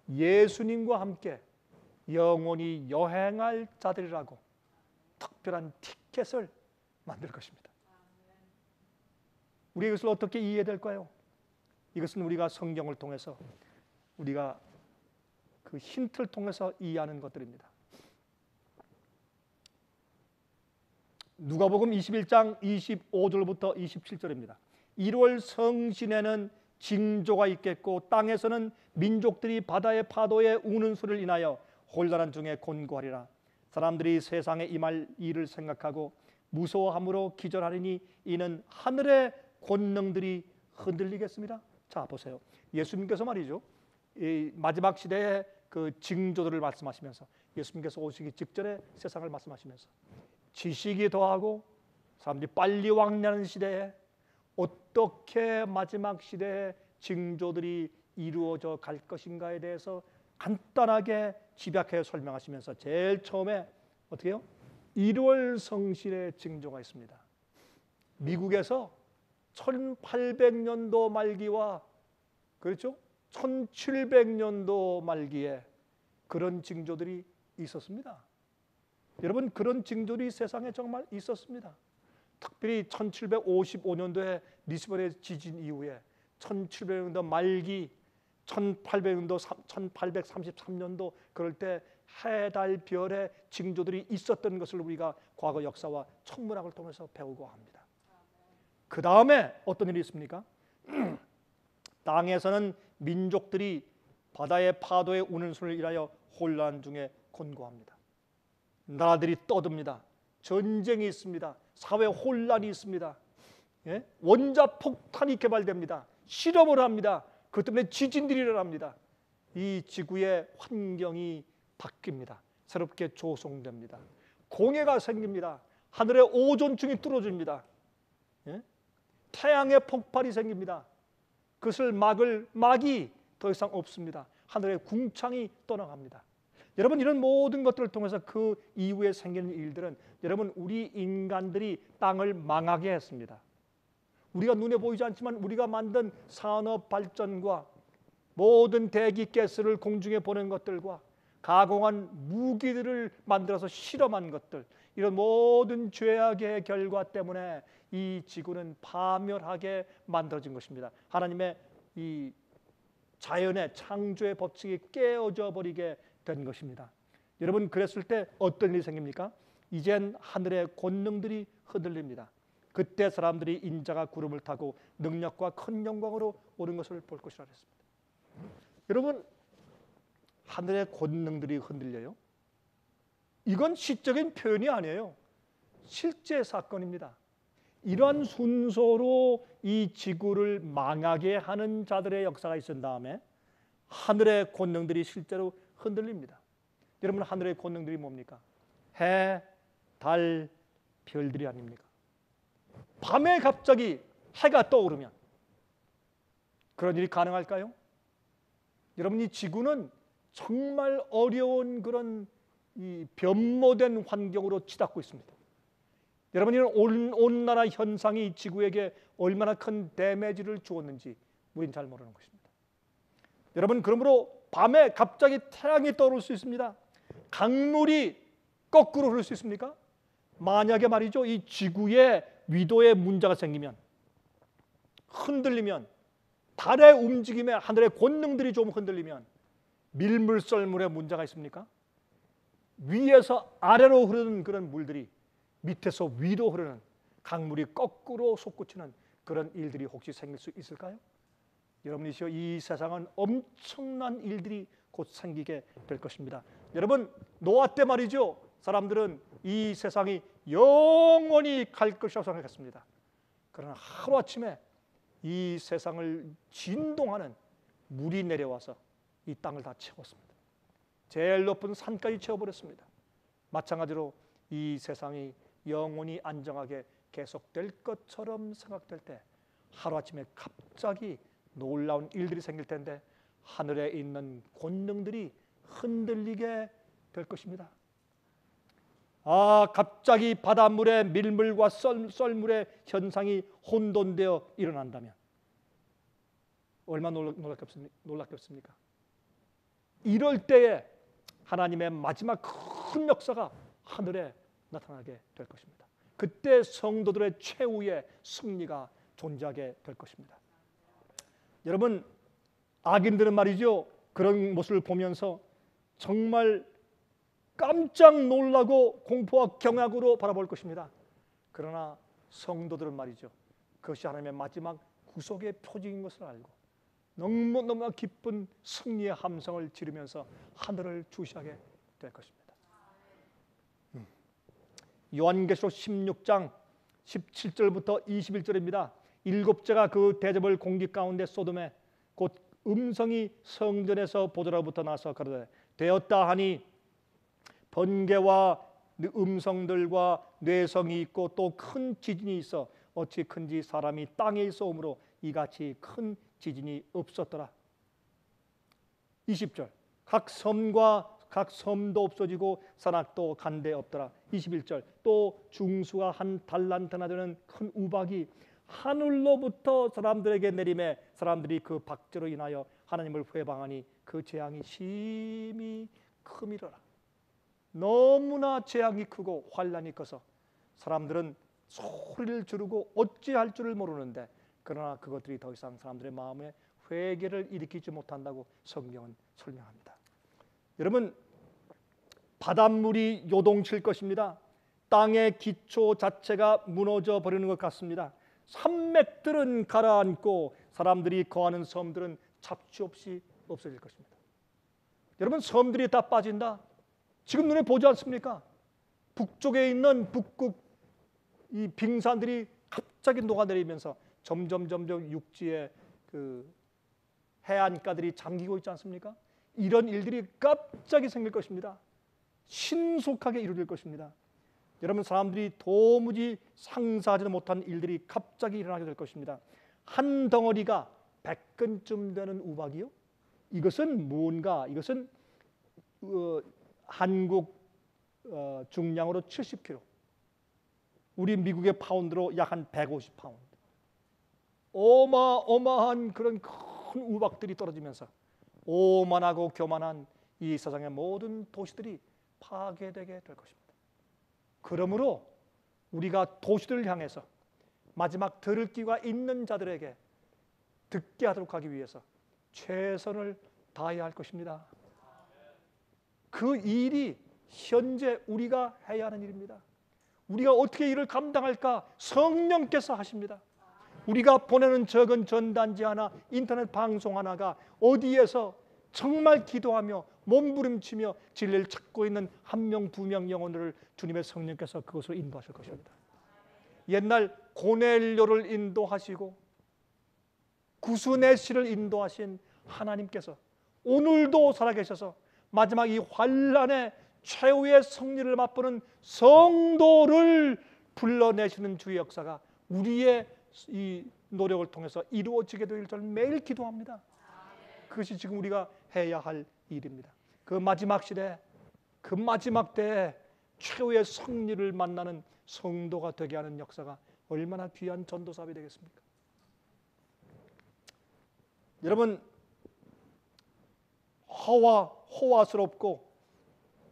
예수님과 함께 영원히 여행할 자들이라고 특별한 티켓을 만들 것입니다. 우리 이것을 어떻게 이해될까요? 이것은 우리가 성경을 통해서 우리가 그 힌트를 통해서 이해하는 것들입니다. 누가복음 21장 25절부터 27절입니다. 1월 성신에는 징조가 있겠고 땅에서는 민족들이 바다의 파도에 우는 소리를 인하여 혼란한 중에 곤고하리라. 사람들이 세상에 임할 일을 생각하고 무서워함으로 기절하리니 이는 하늘의 권능들이 흔들리겠습니다. 자, 보세요. 예수님께서 말이죠, 이 마지막 시대의 그 징조들을 말씀하시면서 예수님께서 오시기 직전에 세상을 말씀하시면서 지식이 더하고 사람들이 빨리 왕래하는 시대에 어떻게 마지막 시대의 징조들이 이루어져 갈 것인가에 대해서 간단하게 집약해 설명하시면서 제일 처음에 어떻게 해요? 1월 성신의 징조가 있습니다. 미국에서 1800년도 말기와 그렇죠? 1700년도 말기에 그런 징조들이 있었습니다. 여러분, 그런 징조들이 세상에 정말 있었습니다. 특별히 1755년도에 리스본의 지진 이후에 1700년도 말기 1800년도 1833년도 그럴 때 해, 달, 별의 징조들이 있었던 것을 우리가 과거 역사와 천문학을 통해서 배우고 합니다. 그 다음에 어떤 일이 있습니까? 땅에서는 민족들이 바다의 파도에 우는 소리를 인하여 혼란 중에 곤고합니다. 나라들이 떠듭니다. 전쟁이 있습니다. 사회 혼란이 있습니다. 예? 원자폭탄이 개발됩니다. 실험을 합니다. 그것 때문에 지진들이 일어납니다. 이 지구의 환경이 바뀝니다. 새롭게 조성됩니다. 공해가 생깁니다. 하늘의 오존층이 뚫어집니다. 예? 태양의 폭발이 생깁니다. 그것을 막을 막이 더 이상 없습니다. 하늘의 궁창이 떠나갑니다. 여러분, 이런 모든 것들을 통해서 그 이후에 생기는 일들은 여러분, 우리 인간들이 땅을 망하게 했습니다. 우리가 눈에 보이지 않지만 우리가 만든 산업 발전과 모든 대기 가스를 공중에 보낸 것들과 가공한 무기들을 만들어서 실험한 것들, 이런 모든 죄악의 결과 때문에 이 지구는 파멸하게 만들어진 것입니다. 하나님의 이 자연의 창조의 법칙이 깨어져 버리게 된 것입니다. 여러분, 그랬을 때 어떤 일이 생깁니까? 이젠 하늘의 권능들이 흔들립니다. 그때 사람들이 인자가 구름을 타고 능력과 큰 영광으로 오는 것을 볼 것이라 했습니다. 여러분, 하늘의 권능들이 흔들려요. 이건 시적인 표현이 아니에요. 실제 사건입니다. 이러한 순서로 이 지구를 망하게 하는 자들의 역사가 있은 다음에 하늘의 권능들이 실제로 흔들립니다. 여러분, 하늘의 권능들이 뭡니까? 해, 달, 별들이 아닙니까? 밤에 갑자기 해가 떠오르면 그런 일이 가능할까요? 여러분, 이 지구는 정말 어려운 그런 이 변모된 환경으로 치닫고 있습니다. 여러분, 이런 온난화 현상이 지구에게 얼마나 큰 데미지를 주었는지 우리는 잘 모르는 것입니다. 여러분, 그러므로 밤에 갑자기 태양이 떠오를 수 있습니다. 강물이 거꾸로 흐를 수 있습니까? 만약에 말이죠, 이 지구의 위도에 문제가 생기면, 흔들리면, 달의 움직임에 하늘의 권능들이 좀 흔들리면 밀물썰물에 문제가 있습니까? 위에서 아래로 흐르는 그런 물들이 밑에서 위로 흐르는 강물이 거꾸로 솟구치는 그런 일들이 혹시 생길 수 있을까요? 여러분이시여, 이 세상은 엄청난 일들이 곧 생기게 될 것입니다. 여러분, 노아 때 말이죠, 사람들은 이 세상이 영원히 갈 것이라고 생각했습니다. 그러나 하루아침에 이 세상을 진동하는 물이 내려와서 이 땅을 다 채웠습니다. 제일 높은 산까지 채워버렸습니다. 마찬가지로 이 세상이 영원히 안정하게 계속될 것처럼 생각될 때 하루아침에 갑자기 놀라운 일들이 생길 텐데 하늘에 있는 권능들이 흔들리게 될 것입니다. 갑자기 바닷물의 밀물과 썰물의 현상이 혼돈되어 일어난다면 얼마나 놀랍겠습니까? 이럴 때에 하나님의 마지막 큰 역사가 하늘에 나타나게 될 것입니다. 그때 성도들의 최후의 승리가 존재하게 될 것입니다. 여러분, 악인들은 말이죠, 그런 모습을 보면서 정말 깜짝 놀라고 공포와 경악으로 바라볼 것입니다. 그러나 성도들은 말이죠, 그것이 하나님의 마지막 구속의 표징인 것을 알고 너무너무 기쁜 승리의 함성을 지르면서 하늘을 주시하게 될 것입니다. 요한계시록 16장 17절부터 21절입니다. 일곱째가 그 대접을 공기 가운데 쏟음에 곧 음성이 성전에서 보좌로부터 나서 가로되 되었다 하니 번개와 음성들과 뇌성이 있고 또 큰 지진이 있어 어찌 큰지 사람이 땅에 있어 오므로 이같이 큰 지진이 없었더라. 20절 각 섬과 각 섬도 없어지고 산악도 간데 없더라. 21절 또 중수가 한 달란트나 되는 큰 우박이 하늘로부터 사람들에게 내림에 사람들이 그 박제로 인하여 하나님을 회방하니 그 재앙이 심히 크미더라. 너무나 재앙이 크고 환란이 커서 사람들은 소리를 지르고 어찌할 줄을 모르는데 그러나 그것들이 더 이상 사람들의 마음에 회개를 일으키지 못한다고 성경은 설명합니다. 여러분, 바닷물이 요동칠 것입니다. 땅의 기초 자체가 무너져 버리는 것 같습니다. 산맥들은 가라앉고 사람들이 거하는 섬들은 잡지 없이 없어질 것입니다. 여러분, 섬들이 다 빠진다. 지금 눈에 보지 않습니까? 북쪽에 있는 북극 이 빙산들이 갑자기 녹아내리면서 점점 육지의 그 해안가들이 잠기고 있지 않습니까? 이런 일들이 갑자기 생길 것입니다. 신속하게 이루어질 것입니다. 여러분, 사람들이 도무지 상상하지도 못한 일들이 갑자기 일어나게 될 것입니다. 한 덩어리가 100근쯤 되는 우박이요? 이것은 뭔가? 이것은 한국 중량으로 70kg, 우리 미국의 파운드로 약 한 150파운드. 어마어마한 그런 큰 우박들이 떨어지면서 오만하고 교만한 이 세상의 모든 도시들이 파괴되게 될 것입니다. 그러므로 우리가 도시들을 향해서 마지막 들을 귀가 있는 자들에게 듣게 하도록 하기 위해서 최선을 다해야 할 것입니다. 그 일이 현재 우리가 해야 하는 일입니다. 우리가 어떻게 이를 감당할까? 성령께서 하십니다. 우리가 보내는 적은 전단지 하나, 인터넷 방송 하나가 어디에서 정말 기도하며 몸부림치며 진리를 찾고 있는 한 명, 두 명 영혼들을 주님의 성령께서 그것으로 인도하실 것입니다. 옛날 고넬료를 인도하시고 구스네시를 인도하신 하나님께서 오늘도 살아계셔서 마지막 이 환란의 최후의 승리를 맛보는 성도를 불러내시는 주의 역사가 우리의 이 노력을 통해서 이루어지게 되길 저는 매일 기도합니다. 그것이 지금 우리가 해야 할 일입니다. 그 마지막 시대, 그 마지막 때에 최후의 승리를 만나는 성도가 되게 하는 역사가 얼마나 귀한 전도사업이 되겠습니까? 여러분, 호화스럽고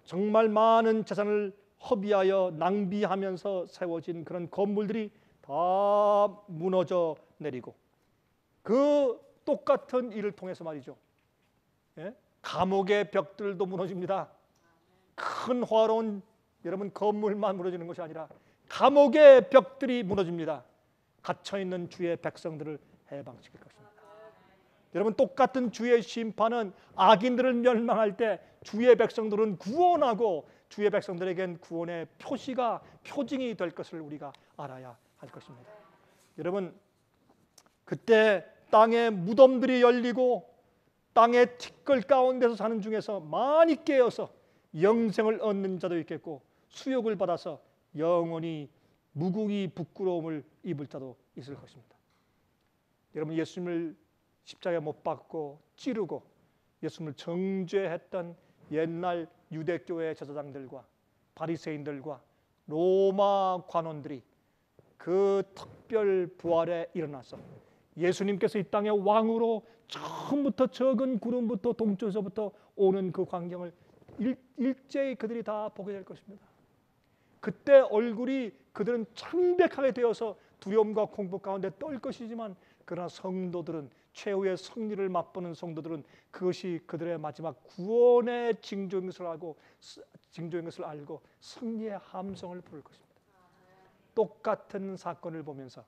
정말 많은 재산을 허비하여 낭비하면서 세워진 그런 건물들이 다 무너져 내리고 그 똑같은 일을 통해서 말이죠. 감옥의 벽들도 무너집니다. 큰 화로운 여러분 건물만 무너지는 것이 아니라 감옥의 벽들이 무너집니다. 갇혀있는 주의 백성들을 해방시킬 것입니다. 여러분, 똑같은 주의 심판은 악인들을 멸망할 때 주의 백성들은 구원하고 주의 백성들에겐 구원의 표징이 될 것을 우리가 알아야 할 것입니다. 여러분, 그때 땅의 무덤들이 열리고 땅의 티끌 가운데서 사는 중에서 많이 깨어서 영생을 얻는 자도 있겠고 수욕을 받아서 영원히 무궁히 부끄러움을 입을 자도 있을 것입니다. 여러분, 예수님을 십자가에 못 박고 찌르고 예수님을 정죄했던 옛날 유대교회 제사장들과 바리새인들과 로마 관원들이 그 특별 부활에 일어나서 예수님께서 이 땅의 왕으로 처음부터 적은 구름부터 동쪽에서부터 오는 그 광경을 일제히 그들이 다 보게 될 것입니다. 그때 얼굴이 그들은 창백하게 되어서 두려움과 공포 가운데 떨 것이지만, 그러나 성도들은, 최후의 승리를 맛보는 성도들은 그것이 그들의 마지막 구원의 징조인 것을 알고 승리의 함성을 부를 것입니다. 똑같은 사건을 보면서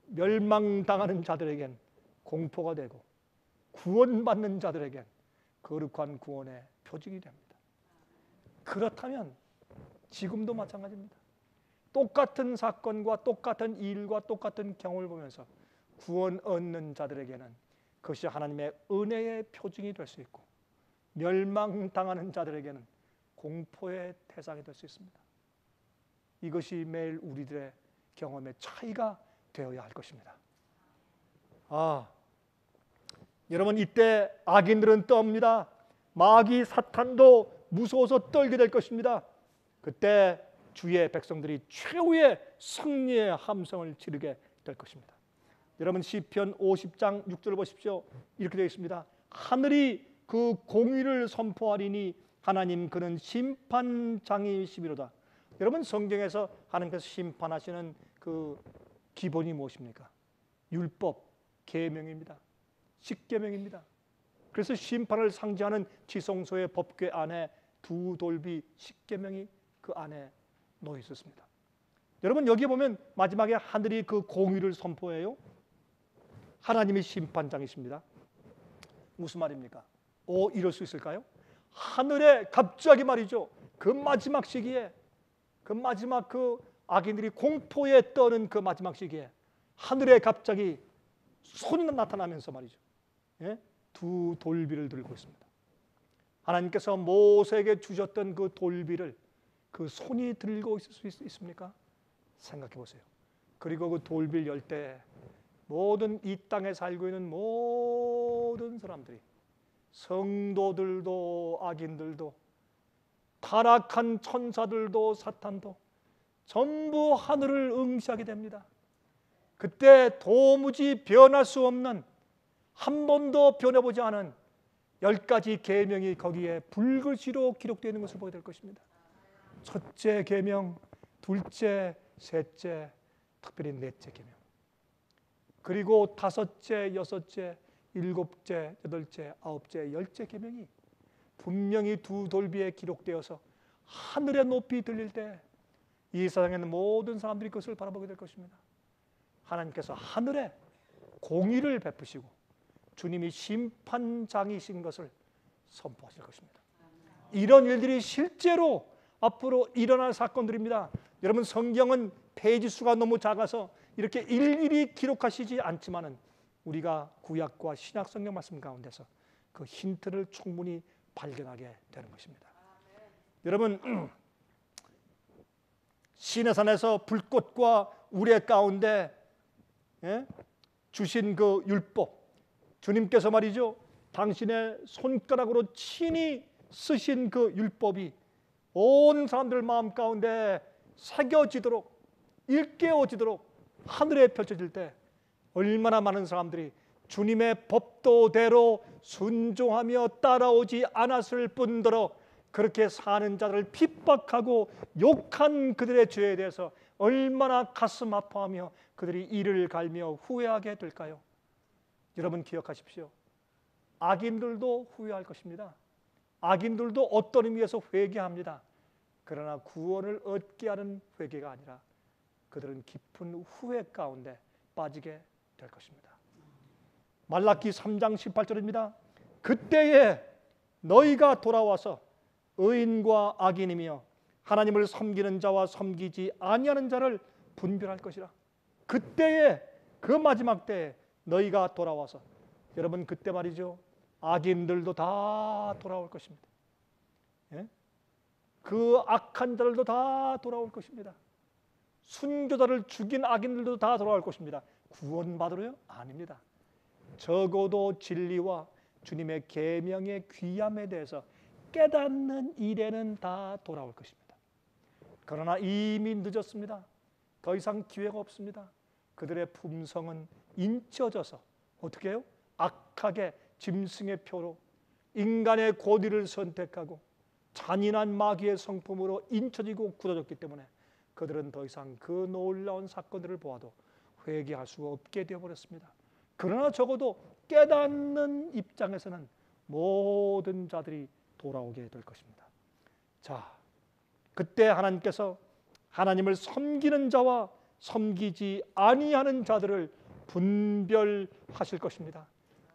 멸망당하는 자들에겐 공포가 되고, 구원받는 자들에겐 거룩한 구원의 표징이 됩니다. 그렇다면 지금도 마찬가지입니다. 똑같은 사건과 똑같은 일과 똑같은 경험을 보면서 구원 얻는 자들에게는 그것이 하나님의 은혜의 표징이 될 수 있고, 멸망당하는 자들에게는 공포의 대상이 될 수 있습니다. 이것이 매일 우리들의 경험의 차이가 되어야 할 것입니다. 여러분, 이때 악인들은 떱니다. 마귀 사탄도 무서워서 떨게 될 것입니다. 그때 주의 백성들이 최후의 승리의 함성을 지르게 될 것입니다. 여러분, 시편 50장 6절을 보십시오. 이렇게 되어 있습니다. 하늘이 그 공의를 선포하리니 하나님 그는 심판장이시미로다. 여러분, 성경에서 하나님께서 심판하시는 그 기본이 무엇입니까? 율법, 계명입니다. 십계명입니다. 그래서 심판을 상징하는 지성소의 법궤 안에 두 돌비 십계명이 그 안에 놓여 있었습니다. 여러분, 여기 보면 마지막에 하늘이 그 공의를 선포해요. 하나님이 심판장이십니다. 무슨 말입니까? 이럴 수 있을까요? 하늘에 갑자기 말이죠, 그 마지막 시기에, 그 마지막 그 악인들이 공포에 떠는 그 마지막 시기에 하늘에 갑자기 손이 나타나면서 말이죠, 두 돌비를 들고 있습니다. 하나님께서 모세에게 주셨던 그 돌비를 그 손이 들고 있을 수 있습니까? 생각해 보세요. 그리고 그 돌비를 열 때 모든 이 땅에 살고 있는 모든 사람들이, 성도들도 악인들도 타락한 천사들도 사탄도 전부 하늘을 응시하게 됩니다. 그때 도무지 변할 수 없는, 한 번도 변해보지 않은 10가지 계명이 거기에 붉글씨로 기록되어 있는 것을 보게 될 것입니다. 첫째 계명, 둘째, 셋째, 특별히 넷째 계명, 그리고 다섯째, 여섯째, 일곱째, 여덟째, 아홉째, 열째 계명이 분명히 두 돌비에 기록되어서 하늘의 높이 들릴 때 이 세상에 있는 모든 사람들이 그것을 바라보게 될 것입니다. 하나님께서 하늘에 공의를 베푸시고 주님이 심판장이신 것을 선포하실 것입니다. 이런 일들이 실제로 앞으로 일어날 사건들입니다. 여러분, 성경은 페이지 수가 너무 작아서 이렇게 일일이 기록하시지 않지만은 우리가 구약과 신약 성경 말씀 가운데서 그 힌트를 충분히 발견하게 되는 것입니다. 여러분, 시내산에서 불꽃과 우레 가운데 주신 그 율법, 주님께서 말이죠, 당신의 손가락으로 친히 쓰신 그 율법이 온 사람들 마음 가운데 새겨지도록, 일깨워지도록 하늘에 펼쳐질 때 얼마나 많은 사람들이 주님의 법도대로 순종하며 따라오지 않았을 뿐더러 그렇게 사는 자들을 핍박하고 욕한 그들의 죄에 대해서 얼마나 가슴 아파하며 그들이 이를 갈며 후회하게 될까요? 여러분, 기억하십시오. 악인들도 후회할 것입니다. 악인들도 어떤 의미에서 회개합니다. 그러나 구원을 얻게 하는 회개가 아니라 그들은 깊은 후회 가운데 빠지게 될 것입니다. 말라기 3장 18절입니다. 그때에 너희가 돌아와서 의인과 악인이며 하나님을 섬기는 자와 섬기지 아니하는 자를 분별할 것이라. 그때에, 그 마지막 때에 너희가 돌아와서, 여러분, 그때 말이죠, 악인들도 다 돌아올 것입니다. 그 악한 자들도 다 돌아올 것입니다. 순교자를 죽인 악인들도 다 돌아올 것입니다. 구원받으러요? 아닙니다. 적어도 진리와 주님의 계명의 귀함에 대해서 깨닫는 일에는 다 돌아올 것입니다. 그러나 이미 늦었습니다. 더 이상 기회가 없습니다. 그들의 품성은 인쳐져서 어떻게 해요? 악하게 짐승의 표로 인간의 고디를 선택하고 잔인한 마귀의 성품으로 인쳐지고 굳어졌기 때문에 그들은 더 이상 그 놀라운 사건들을 보아도 회개할 수 없게 되어버렸습니다. 그러나 적어도 깨닫는 입장에서는 모든 자들이 돌아오게 될 것입니다. 자, 그때 하나님께서 하나님을 섬기는 자와 섬기지 아니하는 자들을 분별하실 것입니다.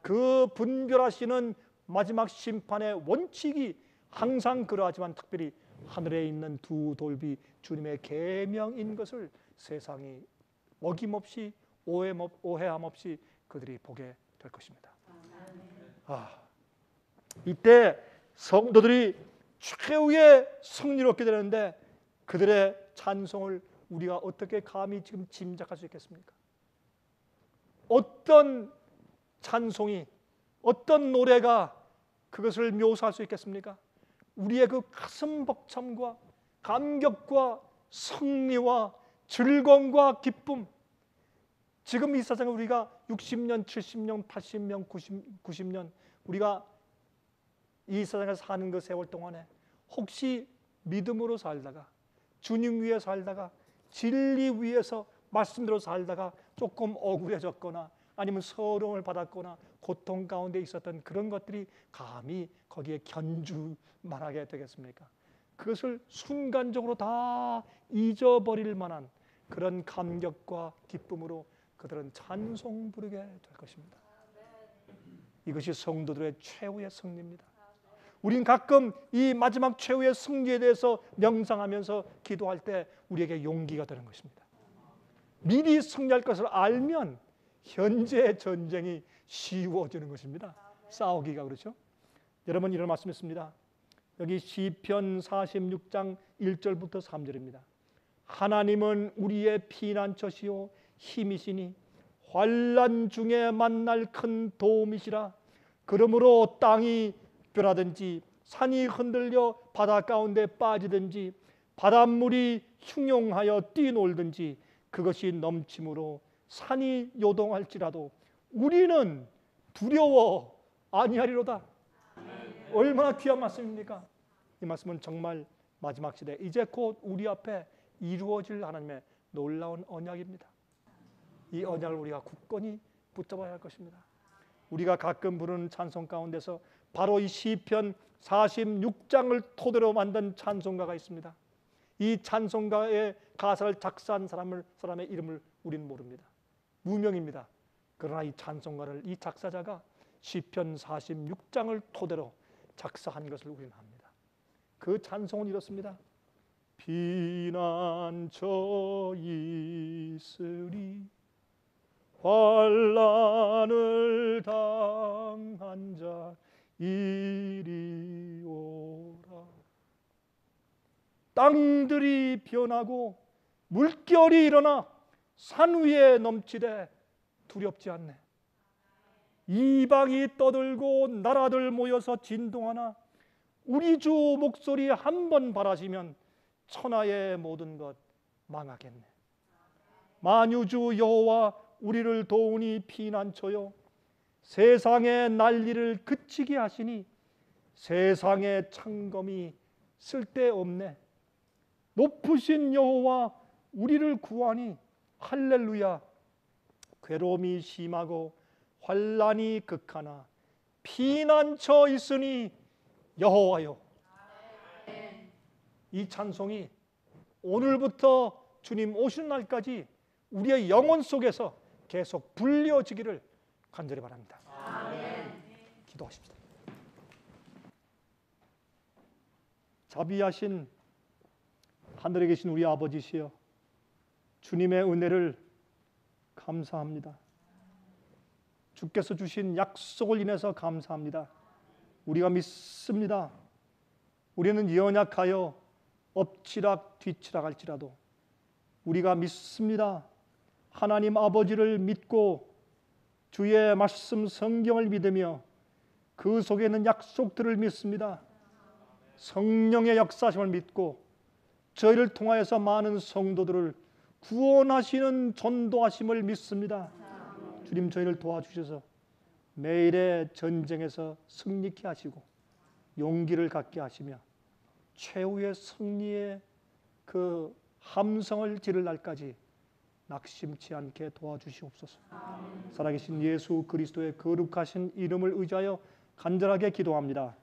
그 분별하시는 마지막 심판의 원칙이 항상 그러하지만 특별히 하늘에 있는 두 돌비 주님의 계명인 것을 세상이 어김없이 오해함 없이 그들이 보게 될 것입니다. 이때 성도들이 최후의 승리를 얻게 되는데 그들의 찬송을 우리가 어떻게 감히 지금 짐작할 수 있겠습니까? 어떤 찬송이, 어떤 노래가 그것을 묘사할 수 있겠습니까? 우리의 그 가슴 벅참과 감격과 승리와 즐거움과 기쁨, 지금 이 세상에 우리가 60년, 70년, 80년, 90년 우리가 이 세상에 사는 그 세월 동안에 혹시 믿음으로 살다가 주님 위에 살다가 진리 위에서 말씀대로 살다가 조금 억울해졌거나 아니면 서러움을 받았거나 고통 가운데 있었던 그런 것들이 감히 거기에 견줄만하게 되겠습니까? 그것을 순간적으로 다 잊어버릴 만한 그런 감격과 기쁨으로 그들은 찬송 부르게 될 것입니다. 이것이 성도들의 최후의 승리입니다. 우린 가끔 이 마지막 최후의 승리에 대해서 명상하면서 기도할 때 우리에게 용기가 되는 것입니다. 미리 승리할 것을 알면 현재의 전쟁이 쉬워지는 것입니다. 싸우기가 그렇죠. 여러분 이런 말씀했습니다. 여기 시편 46장 1절부터 3절입니다. 하나님은 우리의 피난처시요 힘이시니 환난 중에 만날 큰 도움이시라. 그러므로 땅이 변하든지 산이 흔들려 바다 가운데 빠지든지 바닷물이 흉용하여 뛰놀든지 그것이 넘침으로 산이 요동할지라도 우리는 두려워 아니하리로다. 얼마나 귀한 말씀입니까? 이 말씀은 정말 마지막 시대 이제 곧 우리 앞에 이루어질 하나님의 놀라운 언약입니다. 이 언약을 우리가 굳건히 붙잡아야 할 것입니다. 우리가 가끔 부르는 찬송 가운데서 바로 이 시편 46장을 토대로 만든 찬송가가 있습니다. 이 찬송가의 가사를 작사한 사람의 이름을 우리는 모릅니다. 무명입니다. 그러나 이 찬송가를 이 작사자가 시편 46장을 토대로 작사한 것을 우리는 압니다. 그 찬송은 이렇습니다. 피난처 있으리 환난을 당한 자 이리 오라. 땅들이 변하고 물결이 일어나 산 위에 넘치되 두렵지 않네. 이방이 떠들고 나라들 모여서 진동하나 우리 주 목소리 한 번 바라시면 천하의 모든 것 망하겠네. 만유주 여호와 우리를 도우니 피난처요 세상의 난리를 그치게 하시니 세상의 창검이 쓸데없네. 높으신 여호와 우리를 구하니 할렐루야. 괴로움이 심하고 환난이 극하나 피난처 있으니 여호와여. 이 찬송이 오늘부터 주님 오시는 날까지 우리의 영혼 속에서 계속 불려지기를 간절히 바랍니다. 아멘. 기도하십시다. 자비하신 하늘에 계신 우리 아버지시여, 주님의 은혜를 감사합니다. 주께서 주신 약속을 인해서 감사합니다. 우리가 믿습니다. 우리는 연약하여 엎치락 뒤치락 할지라도 우리가 믿습니다. 하나님 아버지를 믿고 주의 말씀 성경을 믿으며 그 속에 있는 약속들을 믿습니다. 성령의 역사심을 믿고 저희를 통하여서 많은 성도들을 구원하시는 전도하심을 믿습니다. 주님 저희를 도와주셔서 매일의 전쟁에서 승리케 하시고 용기를 갖게 하시며 최후의 승리의 그 함성을 지를 날까지 낙심치 않게 도와주시옵소서. 살아계신 예수 그리스도의 거룩하신 이름을 의지하여 간절하게 기도합니다.